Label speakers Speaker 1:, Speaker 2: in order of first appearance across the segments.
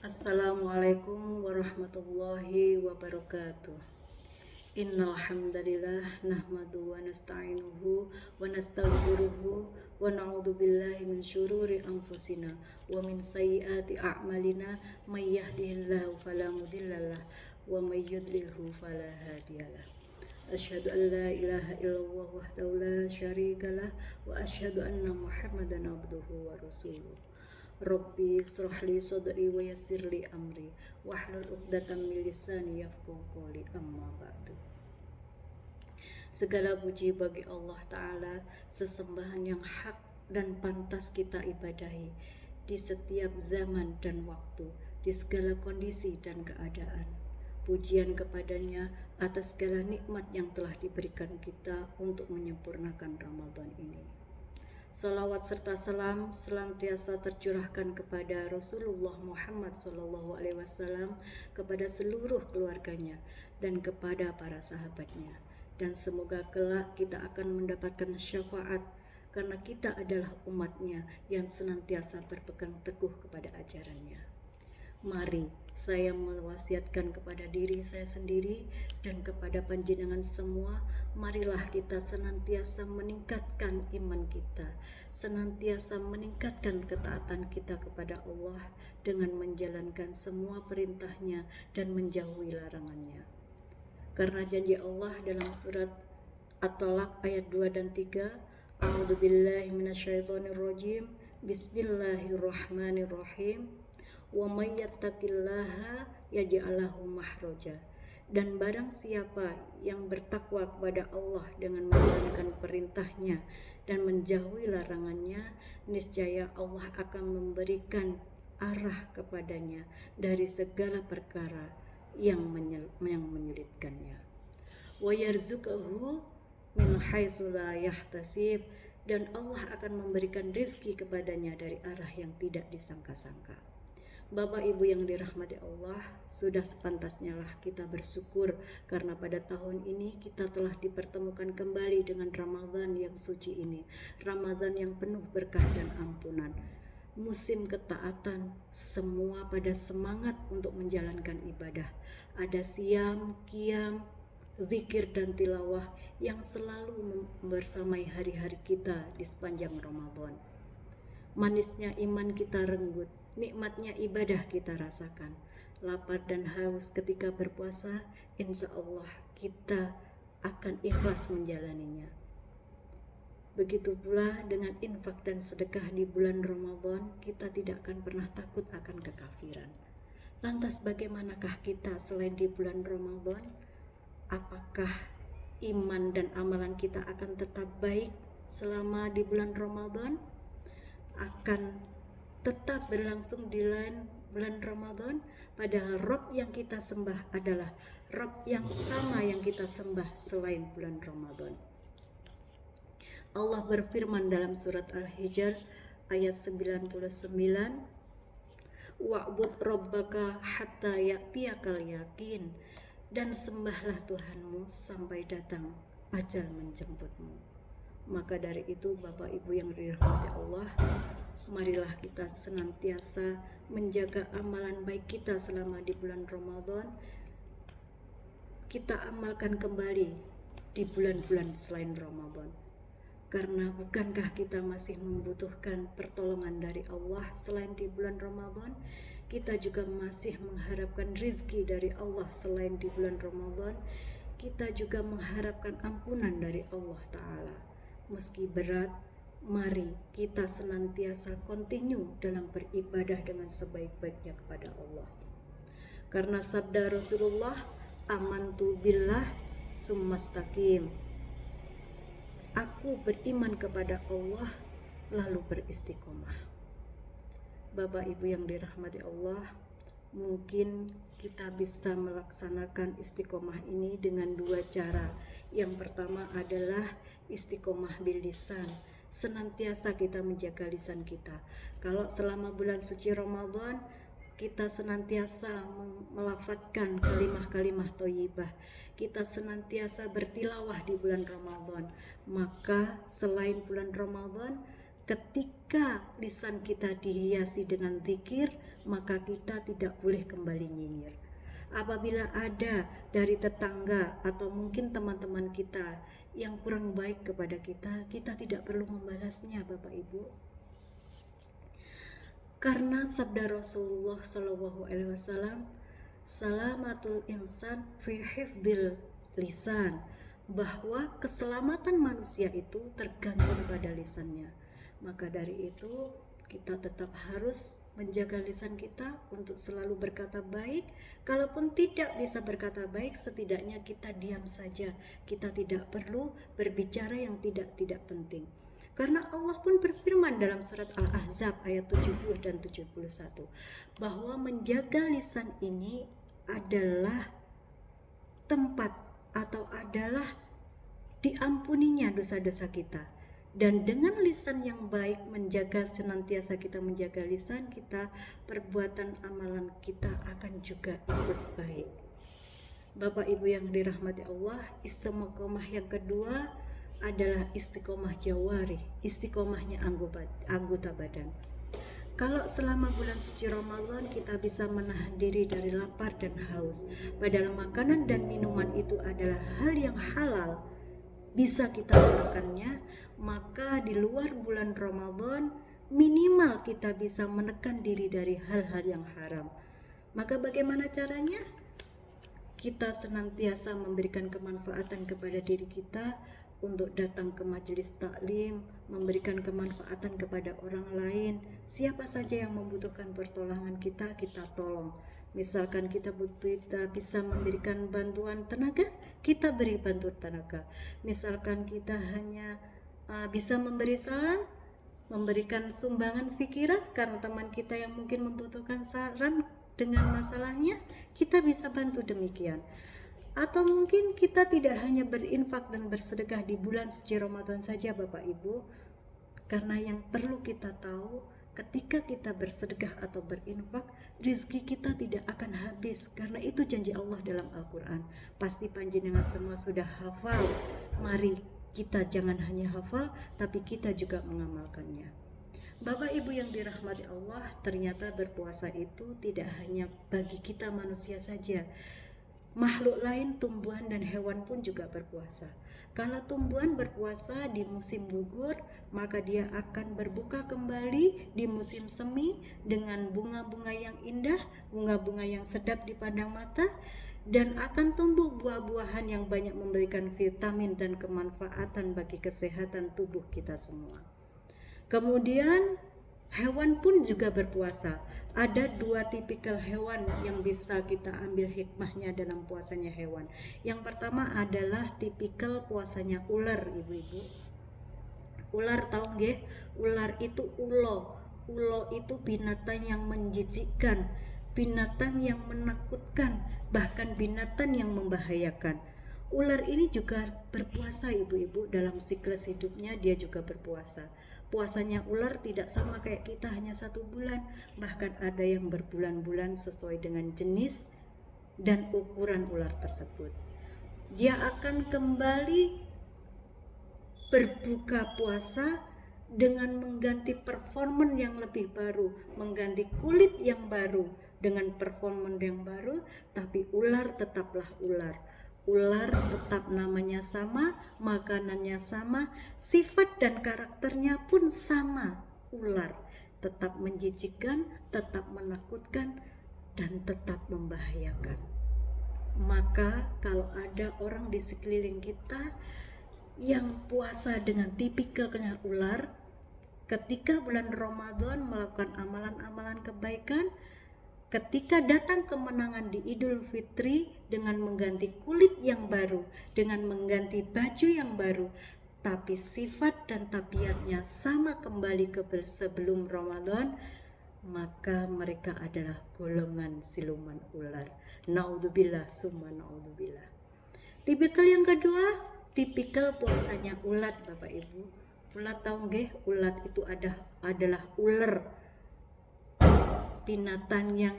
Speaker 1: Assalamualaikum warahmatullahi wabarakatuh. Innal hamdalillah nahmadu wa nasta'inuhu wa nastaghfiruhu wa na'udzu billahi min syururi anfusina wa min sayyiati a'malina may yahdihillahu fala mudhillalah wa may yudlilhu fala hadiyalah. Asyhadu an la ilaha illallah wahdahu la syarikalah wa asyhadu anna Muhammadan abduhu wa rasuluh. Rabbi shrah li sadri wa yassir li amri wahlul 'uqdatam min lisani yafqahu qawli amma ba'du. Segala puji bagi Allah Ta'ala, sesembahan yang hak dan pantas kita ibadahi di setiap zaman dan waktu, di segala kondisi dan keadaan. Pujian kepadanya atas segala nikmat yang telah diberikan kita untuk menyempurnakan Ramadan ini. Salawat serta salam senantiasa tercurahkan kepada Rasulullah Muhammad SAW, kepada seluruh keluarganya dan kepada para sahabatnya. Dan semoga kelak kita akan mendapatkan syafaat karena kita adalah umatnya yang senantiasa berpegang teguh kepada ajarannya. Mari saya mewasiatkan kepada diri saya sendiri dan kepada panjenengan semua, marilah kita senantiasa meningkatkan iman kita, senantiasa meningkatkan ketaatan kita kepada Allah dengan menjalankan semua perintahnya dan menjauhi larangannya. Karena janji Allah dalam surat At-Talaq ayat 2 dan 3, A'udzubillahi minasyaitonirrajim, Bismillahirrahmanirrahim. Wa may yattaqillaha yaj'al lahu makhraja. Dan barang siapa yang bertakwa kepada Allah dengan menjalankan perintahnya dan menjauhi larangannya, niscaya Allah akan memberikan arah kepadanya dari segala perkara yang menyulitkannya. Wa yarzuqhu min haitsu la yahtasib, dan Allah akan memberikan rezeki kepadanya dari arah yang tidak disangka-sangka. Bapak Ibu yang dirahmati Allah, sudah sepantasnya lah kita bersyukur karena pada tahun ini kita telah dipertemukan kembali dengan Ramadan yang suci ini, Ramadan yang penuh berkah dan ampunan. Musim ketaatan, semua pada semangat untuk menjalankan ibadah. Ada siam, qiyam, zikir dan tilawah yang selalu bersamai hari-hari kita di sepanjang Ramadan. Manisnya iman kita renggut, nikmatnya ibadah kita rasakan. Lapar dan haus ketika berpuasa, insya Allah kita akan ikhlas menjalaninya. Begitu pula dengan infak dan sedekah di bulan Ramadan, kita tidak akan pernah takut akan kekafiran. Lantas bagaimanakah kita selain di bulan Ramadan? Apakah iman dan amalan kita akan tetap baik selama di bulan Ramadan? Akan tetap berlangsung di bulan Ramadan, padahal Rabb yang kita sembah adalah Rabb yang sama yang kita sembah selain bulan Ramadan. Allah berfirman dalam surat Al-Hijr ayat 99, wa'bud rabbaka hatta ya'tiyakal yakin, dan sembahlah Tuhanmu sampai datang ajal menjemputmu. Maka dari itu Bapak Ibu yang dirahmati Allah, marilah kita senantiasa menjaga amalan baik kita selama di bulan Ramadan. Kita amalkan kembali di bulan-bulan selain Ramadan. Karena bukankah kita masih membutuhkan pertolongan dari Allah selain di bulan Ramadan? Kita juga masih mengharapkan rizki dari Allah selain di bulan Ramadan. Kita juga mengharapkan ampunan dari Allah Ta'ala. Meski berat, mari kita senantiasa continue dalam beribadah dengan sebaik-baiknya kepada Allah. Karena sabda Rasulullah, amantu billah summastaqim. Aku beriman kepada Allah lalu beristiqomah. Bapak Ibu yang dirahmati Allah, mungkin kita bisa melaksanakan istiqomah ini dengan dua cara. Yang pertama adalah istiqomah bil lisan. Senantiasa kita menjaga lisan kita. Kalau selama bulan suci Ramadan kita senantiasa melafadzkan kalimah-kalimah thayyibah, kita senantiasa bertilawah di bulan Ramadan, maka selain bulan Ramadan ketika lisan kita dihiasi dengan zikir, maka kita tidak boleh kembali nyinyir. Apabila ada dari tetangga atau mungkin teman-teman kita yang kurang baik kepada kita, kita tidak perlu membalasnya, Bapak Ibu. Karena sabda Rasulullah SAW, salamatul insan fi hifdzil lisan, bahwa keselamatan manusia itu tergantung pada lisannya. Maka dari itu kita tetap harus menjaga lisan kita untuk selalu berkata baik. Kalaupun tidak bisa berkata baik, setidaknya kita diam saja. Kita tidak perlu berbicara yang tidak penting. Karena Allah pun berfirman dalam surat Al-Ahzab ayat 70 dan 71 bahwa menjaga lisan ini adalah tempat atau adalah diampuninya dosa-dosa kita. Dan dengan lisan yang baik, senantiasa kita menjaga lisan kita, perbuatan amalan kita akan juga ikut baik. Bapak Ibu yang dirahmati Allah, istiqomah yang kedua adalah istiqomah jawari, istiqomahnya anggota badan. Kalau selama bulan suci Ramadan kita bisa menahan diri dari lapar dan haus, padahal makanan dan minuman itu adalah hal yang halal, bisa kita makannya, maka di luar bulan Ramadan minimal kita bisa menekan diri dari hal-hal yang haram. Maka bagaimana caranya? Kita senantiasa memberikan kemanfaatan kepada diri kita untuk datang ke majelis taklim, memberikan kemanfaatan kepada orang lain. Siapa saja yang membutuhkan pertolongan kita tolong. Misalkan kita bisa memberikan bantuan tenaga, kita beri bantuan tenaga. Misalkan kita hanya bisa memberi saran, memberikan sumbangan pikiran karena teman kita yang mungkin membutuhkan saran dengan masalahnya, kita bisa bantu demikian. Atau mungkin kita tidak hanya berinfak dan bersedekah di bulan suci Ramadan saja, Bapak Ibu, karena yang perlu kita tahu, ketika kita bersedekah atau berinfak, rezeki kita tidak akan habis, karena itu janji Allah dalam Al-Quran. Pasti panjenengan semua sudah hafal. Mari kita jangan hanya hafal, tapi kita juga mengamalkannya. Bapak Ibu yang dirahmati Allah, ternyata berpuasa itu tidak hanya bagi kita manusia saja. Makhluk lain, tumbuhan dan hewan pun juga berpuasa. Kalau tumbuhan berpuasa di musim gugur, maka dia akan berbuka kembali di musim semi dengan bunga-bunga yang indah, bunga-bunga yang sedap dipandang mata, dan akan tumbuh buah-buahan yang banyak memberikan vitamin dan kemanfaatan bagi kesehatan tubuh kita semua. Kemudian hewan pun juga berpuasa. Ada dua tipikal hewan yang bisa kita ambil hikmahnya dalam puasanya hewan. Yang pertama adalah tipikal puasanya ular, ibu-ibu. Ular tahu nggih? Ular itu ulo. Ulo itu binatang yang menjijikkan, binatang yang menakutkan, bahkan binatang yang membahayakan. Ular ini juga berpuasa, ibu-ibu. Dalam siklus hidupnya dia juga berpuasa. Puasanya ular tidak sama kayak kita, hanya 1 bulan, bahkan ada yang berbulan-bulan sesuai dengan jenis dan ukuran ular tersebut. Dia akan kembali berbuka puasa dengan mengganti performan yang lebih baru, mengganti kulit yang baru dengan performan yang baru, tapi ular tetaplah ular. Ular tetap namanya sama, makanannya sama, sifat dan karakternya pun sama. Ular tetap menjijikkan, tetap menakutkan, dan tetap membahayakan. Maka kalau ada orang di sekeliling kita yang puasa dengan tipikalnya ular, ketika bulan Ramadan melakukan amalan-amalan kebaikan, ketika datang kemenangan di Idul Fitri dengan mengganti kulit yang baru, dengan mengganti baju yang baru, tapi sifat dan tabiatnya sama kembali ke sebelum Ramadan, maka mereka adalah golongan siluman ular. Naudzubillah summa naudzubillah. Tipikal yang kedua, tipikal puasanya ulat, Bapak Ibu. Ulat tahu nggih? Ulat itu adalah ular, binatang yang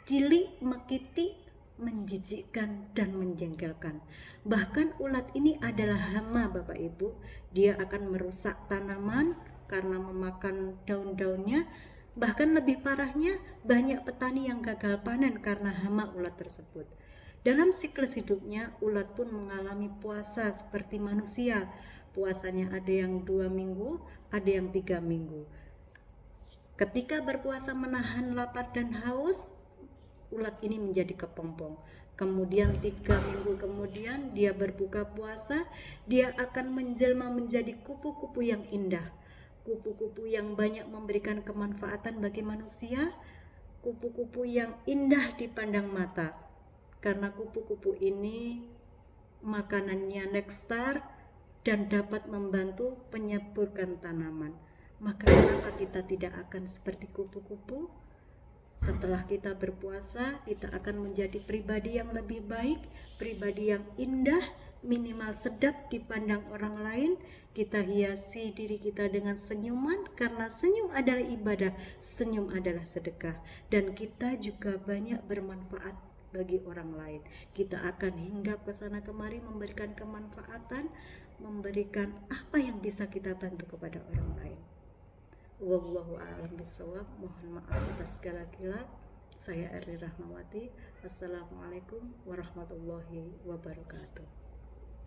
Speaker 1: cilik, mekiti, menjijikkan dan menjengkelkan. Bahkan ulat ini adalah hama, Bapak Ibu. Dia akan merusak tanaman, karena memakan daun-daunnya. Bahkan lebih parahnya, banyak petani yang gagal panen karena hama ulat tersebut. Dalam siklus hidupnya, ulat pun mengalami puasa seperti manusia. Puasanya ada yang 2 minggu, ada yang 3 minggu. Ketika berpuasa menahan lapar dan haus, ulat ini menjadi kepompong. Kemudian 3 minggu kemudian dia berbuka puasa, dia akan menjelma menjadi kupu-kupu yang indah. Kupu-kupu yang banyak memberikan kemanfaatan bagi manusia, kupu-kupu yang indah dipandang mata. Karena kupu-kupu ini makanannya nektar dan dapat membantu penyuburkan tanaman. Maka kenapa kita tidak akan seperti kupu-kupu? Setelah kita berpuasa, kita akan menjadi pribadi yang lebih baik, pribadi yang indah, minimal sedap dipandang orang lain. Kita hiasi diri kita dengan senyuman, karena senyum adalah ibadah, senyum adalah sedekah, dan kita juga banyak bermanfaat bagi orang lain. Kita akan hinggap ke sana kemari memberikan kemanfaatan, memberikan apa yang bisa kita bantu kepada orang lain. Wallahu a'lam bishawab. Mohon maaf atas segala khilaf. Saya Eri Rahmawati. Assalamualaikum warahmatullahi wabarakatuh.